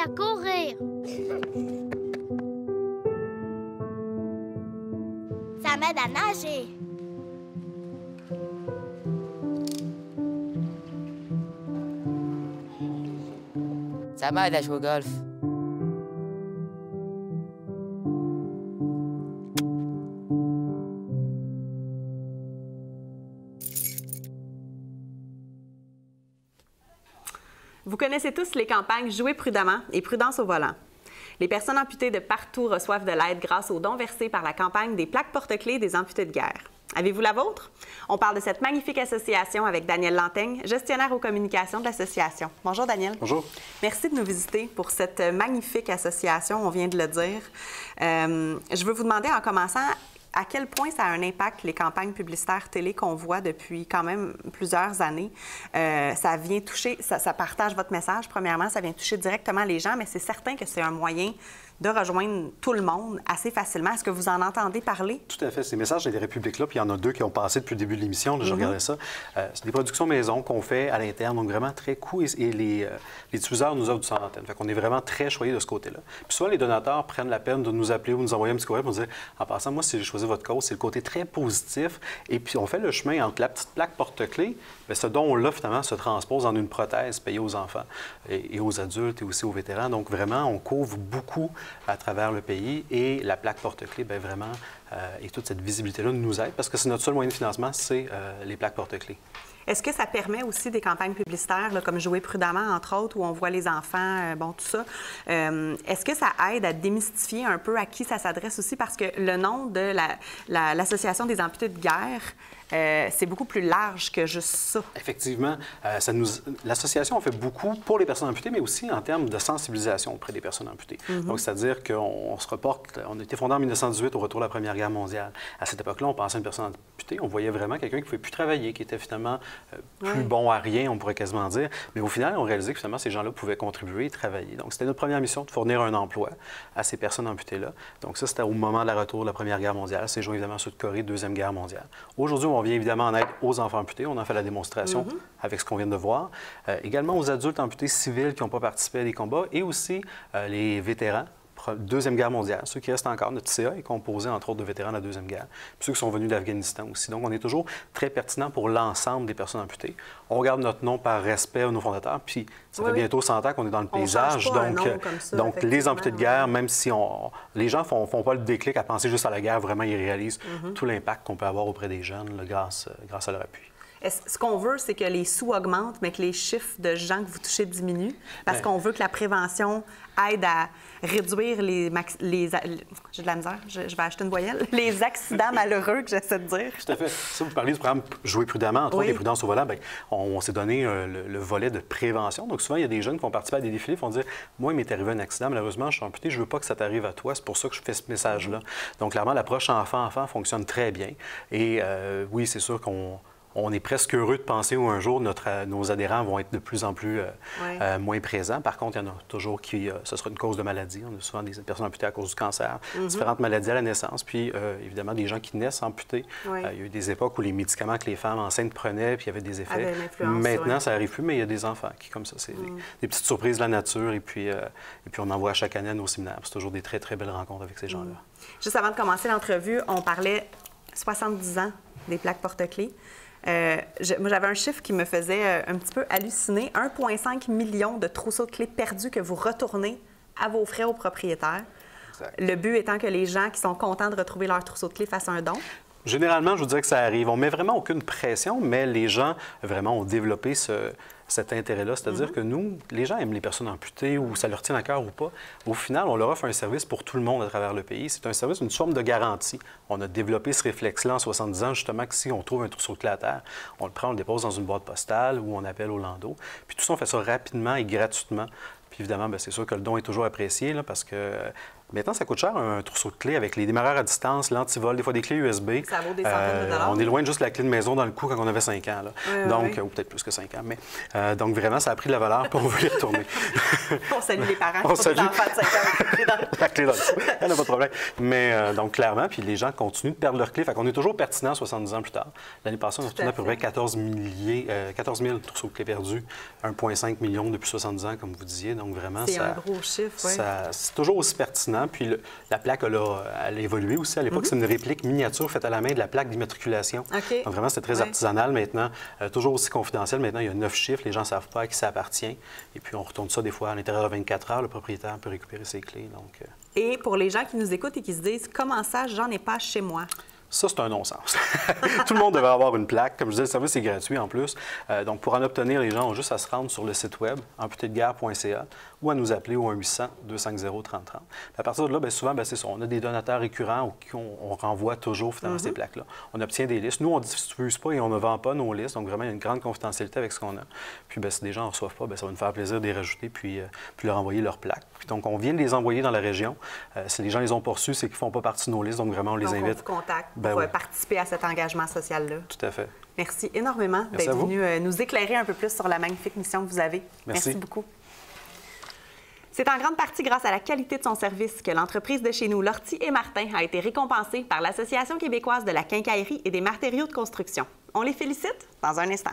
à courir. Ça m'aide à nager. Ça m'aide à jouer au golf. Vous connaissez tous les campagnes Jouer prudemment et Prudence au volant. Les personnes amputées de partout reçoivent de l'aide grâce aux dons versés par la campagne des plaques porte-clés des amputés de guerre. Avez-vous la vôtre? On parle de cette magnifique association avec Daniel Lanteigne, gestionnaire aux communications de l'association. Bonjour Daniel. Bonjour. Merci de nous visiter pour cette magnifique association, on vient de le dire. Je veux vous demander en commençant, à quel point ça a un impact, les campagnes publicitaires télé qu'on voit depuis quand même plusieurs années. Ça vient toucher, ça partage votre message, premièrement, ça vient toucher directement les gens, mais c'est certain que c'est un moyen de rejoindre tout le monde assez facilement. Est-ce que vous en entendez parler? Tout à fait. Ces messages des Républiques-là, puis il y en a deux qui ont passé depuis le début de l'émission, je regardais ça. C'est des productions maison qu'on fait à l'interne, donc vraiment très cool. Et les diffuseurs nous offrent du sans antenne. Fait qu'on est vraiment très choyés de ce côté-là. Puis souvent, les donateurs prennent la peine de nous appeler ou nous envoyer un petit courriel pour nous dire, en passant, moi, si j'ai choisi votre cause, c'est le côté très positif. Et puis, on fait le chemin entre la petite plaque porte-clés, bien, ce don-là, finalement, se transpose en une prothèse payée aux enfants et aux adultes et aussi aux vétérans. Donc, vraiment, on couvre beaucoup à travers le pays et la plaque porte-clés, bien vraiment, et toute cette visibilité-là nous aide parce que c'est notre seul moyen de financement, c'est les plaques porte-clés. Est-ce que ça permet aussi des campagnes publicitaires, là, comme Jouer prudemment, entre autres, où on voit les enfants, bon, tout ça? Est-ce que ça aide à démystifier un peu à qui ça s'adresse aussi? Parce que le nom de l'Association des amputés de guerre, c'est beaucoup plus large que juste ça. Effectivement, l'association a fait beaucoup pour les personnes amputées, mais aussi en termes de sensibilisation auprès des personnes amputées. Donc, c'est-à-dire qu'on se reporte, on a été fondé en 1918 au retour de la Première Guerre mondiale. À cette époque-là, on pensait à une personne amputée, on voyait vraiment quelqu'un qui ne pouvait plus travailler, qui était finalement plus bon à rien, on pourrait quasiment dire. Mais au final, on réalisait que finalement, ces gens-là pouvaient contribuer et travailler. Donc, c'était notre première mission de fournir un emploi à ces personnes amputées-là. Donc, ça, c'était au moment de la retour de la Première Guerre mondiale. C'est joint évidemment Sud Corée, Deuxième Guerre mondiale. Aujourd'hui, on vient évidemment en aide aux enfants amputés. On en fait la démonstration avec ce qu'on vient de voir. Également aux adultes amputés civils qui n'ont pas participé à des combats et aussi les vétérans. Deuxième Guerre mondiale, ceux qui restent encore. Notre CA est composé, entre autres, de vétérans de la Deuxième Guerre, puis ceux qui sont venus d'Afghanistan aussi. Donc, on est toujours très pertinent pour l'ensemble des personnes amputées. On regarde notre nom par respect à nos fondateurs, puis ça fait bientôt 100 ans qu'on est dans le paysage. Donc les amputés de guerre, même si les gens ne font pas le déclic à penser juste à la guerre, vraiment, ils réalisent tout l'impact qu'on peut avoir auprès des jeunes là, grâce à leur appui. Ce qu'on veut, c'est que les sous augmentent, mais que les chiffres de gens que vous touchez diminuent, parce qu'on veut que la prévention aide à réduire les j'ai de la misère, je vais acheter une voyelle, les accidents malheureux que j'essaie de dire. Tout à fait. Ça, vous parlez du programme Jouer prudemment, entre autres, les prudences au volant. Bien, on s'est donné le volet de prévention. Donc, souvent, il y a des jeunes qui vont participer à des défilés, qui vont dire « Moi, il m'est arrivé un accident, malheureusement, je suis amputé, je ne veux pas que ça t'arrive à toi, c'est pour ça que je fais ce message-là. » Donc, clairement, l'approche enfant-enfant fonctionne très bien. Et oui, c'est sûr qu'on est presque heureux de penser où un jour nos adhérents vont être de plus en plus moins présents. Par contre, il y en a toujours qui, ce sera une cause de maladie. On a souvent des personnes amputées à cause du cancer, différentes maladies à la naissance, puis évidemment des gens qui naissent amputés. Il y a eu des époques où les médicaments que les femmes enceintes prenaient, puis il y avait des effets. Maintenant, ça n'arrive plus, mais il y a des enfants qui, comme ça, c'est des petites surprises de la nature. Et puis on en voit chaque année à nos séminaires. C'est toujours des très, très belles rencontres avec ces gens-là. Juste avant de commencer l'entrevue, on parlait 70 ans des plaques porte-clés. Moi, j'avais un chiffre qui me faisait un petit peu halluciner. 1,5 million de trousseaux de clés perdus que vous retournez à vos frais aux propriétaires. Exact. Le but étant que les gens qui sont contents de retrouver leur trousseau de clés fassent un don. Généralement, je vous dirais que ça arrive. On ne met vraiment aucune pression, mais les gens vraiment ont développé cet intérêt-là. C'est-à-dire que nous, les gens aiment les personnes amputées ou ça leur tient à cœur ou pas. Au final, on leur offre un service pour tout le monde à travers le pays. C'est un service, une forme de garantie. On a développé ce réflexe-là en 70 ans, justement, que si on trouve un trousseau de clés à terre, on le prend, on le dépose dans une boîte postale ou on appelle au landau. Puis tout ça, on fait ça rapidement et gratuitement. Puis évidemment, bien, c'est sûr que le don est toujours apprécié là, parce que Maintenant, ça coûte cher un trousseau de clés avec les démarreurs à distance, l'antivol, des fois des clés USB. Ça vaut des centaines de dollars. On est loin de juste la clé de maison dans le coup quand on avait 5 ans. Là. Oui, donc, oui. ou peut-être plus que 5 ans. Mais, donc, vraiment, ça a pris de la valeur pour on veut y retourner. On salue les parents. On salue. Les enfants de 5 ans avec la clé dans le La clé dans le cou. Il n'y en a pas de problème. Mais donc, clairement, puis les gens continuent de perdre leur clé. Fait qu'on est toujours pertinent 70 ans plus tard. L'année passée, on a retourné à peu près 14 000 trousseaux de clés perdus, 1,5 million depuis 70 ans, comme vous disiez. Donc, vraiment, C'est un gros chiffre, oui. c'est toujours aussi pertinent. Puis la plaque, elle a évolué aussi. À l'époque, c'est une réplique miniature faite à la main de la plaque d'immatriculation. OK. Donc, vraiment, c'était très artisanal. Maintenant, toujours aussi confidentiel. Maintenant, il y a 9 chiffres. Les gens ne savent pas à qui ça appartient. Et puis, on retourne ça des fois à l'intérieur de 24 heures. Le propriétaire peut récupérer ses clés. Donc, Et pour les gens qui nous écoutent et qui se disent « Comment ça, j'en ai pas chez moi? » Ça, c'est un non-sens. Tout le monde devrait avoir une plaque. Comme je disais, le service est gratuit en plus. Donc, pour en obtenir, les gens ont juste à se rendre sur le site web amputédeguerre.ca ou à nous appeler au 1-800-250-3030. À partir de là, bien souvent, bien, c'est ça. On a des donateurs récurrents qui on renvoie toujours finalement ces plaques-là. On obtient des listes. Nous, on ne diffuse pas et on ne vend pas nos listes. Donc, vraiment, il y a une grande confidentialité avec ce qu'on a. Puis, bien, si des gens n'en reçoivent pas, bien, ça va nous faire plaisir de les rajouter puis leur envoyer leurs plaques. Puis, donc, on vient de les envoyer dans la région. Si les gens les ont pas reçus, c'est qu'ils ne font pas partie de nos listes. Donc, vraiment, on les invite. On vous contacte Ben pour oui. participer à cet engagement social-là. Tout à fait. Merci énormément Merci d'être à vous. venu nous éclairer un peu plus sur la magnifique mission que vous avez. Merci. Beaucoup. C'est en grande partie grâce à la qualité de son service que l'entreprise de chez nous, Lortie et Martin, a été récompensée par l'Association québécoise de la quincaillerie et des matériaux de construction. On les félicite dans un instant.